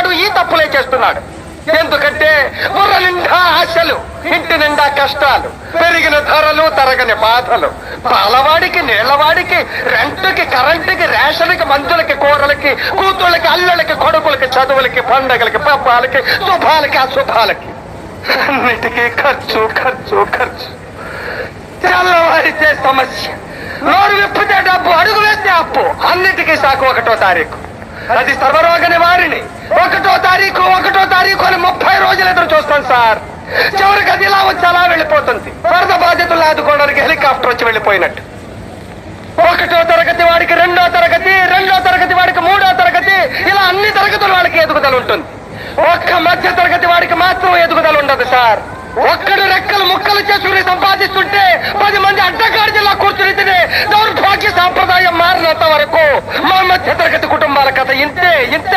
వాడు ఈ తప్పులే చేస్తున్నాడు. ఎందుకంటే బుర్ర నిండా ఆశలు, ఇంటి నిండా కష్టాలు, పెరిగిన ధరలు, తరగని బాధలు, పాలవాడికి, నీళ్లవాడికి, రెంట్కి, కరెంటుకి, రేషన్కి, మందులకి, కూరలకి, కూతుళ్ళకి, అల్లులకి, కొడుకులకి, చదువులకి, పండగలకి, పబ్బాలకి, శుభాలకి, అశుభాలకి, అన్నిటికీ ఖర్చు ఖర్చు ఖర్చు. తెల్లవారితే సమస్య, నోరు విప్పితే డబ్బు, అడుగు వేస్తే అప్పు, అన్నిటికీ సాకు 1వ తారీఖు. అది సర్వరోగ నివారిణి. 1వ తారీఖు అని 30 రోజులు ఎదురు చూస్తాం సార్. చివరికి అది ఇలా వచ్చి అలా వెళ్ళిపోతుంది. వరద బాధితులు ఆదుకోవడానికి హెలికాప్టర్ వచ్చి వెళ్ళిపోయినట్టు. 1వ తరగతి వాడికి 2వ తరగతి, 2వ తరగతి వాడికి 3వ తరగతి, ఇలా అన్ని తరగతుల వాళ్ళకి ఎదుగుదల ఉంటుంది. ఒక్క మధ్య తరగతి వాడికి మాత్రం ఎదుగుదల ఉండదు సార్. ఒక్కడు రెక్కలు ముక్కలు చేసుకుని సంపాదిస్తుంటే 10 మంది అడ్డగాడిలా కూర్చుని తినే దౌర్భాగ్య సాంప్రదాయం మారినంత వరకు మా మధ్య తరగతి కుటుంబాల కథ ఇంతే ఇంతే.